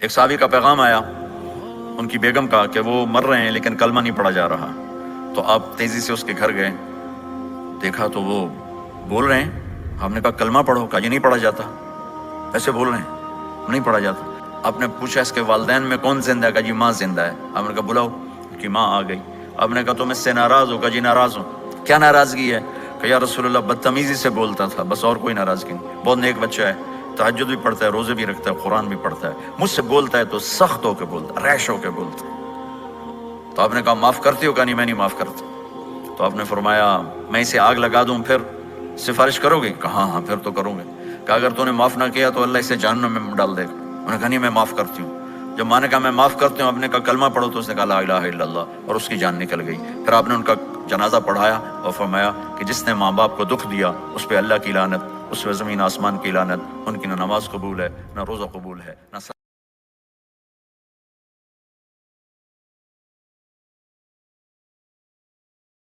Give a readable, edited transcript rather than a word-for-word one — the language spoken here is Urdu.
ایک صحابی کا پیغام آیا ان کی بیگم کا کہ وہ مر رہے ہیں لیکن کلمہ نہیں پڑھا جا رہا. تو آپ تیزی سے اس کے گھر گئے، دیکھا تو وہ بول رہے ہیں. آپ نے کہا کلمہ پڑھو. کہا یہ نہیں پڑھا جاتا، ایسے بول رہے ہیں نہیں پڑھا جاتا. آپ نے پوچھا اس کے والدین میں کون زندہ ہے؟ کہا جی ماں زندہ ہے. آپ نے کہا بلاؤ. کہ ماں آ گئی. آپ نے کہا تم اس سے ناراض ہو؟ کہا جی ناراض ہوں. کیا ناراضگی ہے؟ کہ یا رسول اللہ بدتمیزی سے بولتا تھا، بس اور کوئی ناراضگی نہیں. بہت نیک بچہ ہے، تہجد بھی پڑھتا ہے، روزے بھی رکھتا ہے، قرآن بھی پڑھتا ہے. مجھ سے بولتا ہے تو سخت ہو کے بولتا، ریش ہو کے بولتا. تو آپ نے کہا معاف کرتی ہو؟ کہا نہیں میں نہیں معاف کرتا. تو آپ نے فرمایا میں اسے آگ لگا دوں پھر سفارش کرو گے؟ کہا ہاں پھر تو کروں گے. کہ اگر تو نے معاف نہ کیا تو اللہ اسے جہنم میں ڈال دے گا. انہوں نے کہا نہیں میں معاف کرتی ہوں. جب ماں نے کہا میں معاف کرتی ہوں، آپ نے کہا کلمہ پڑھو، تو اس نے کہا لا الہ الا اللہ، اور اس کی جان نکل گئی. پھر آپ نے ان کا جنازہ پڑھایا اور فرمایا کہ جس نے ماں باپ کو دکھ دیا اس پہ اللہ کی لعنت، اس پہ زمین آسمان کی لعنت. ان کی نہ نماز قبول ہے، نہ روزہ قبول ہے، نہ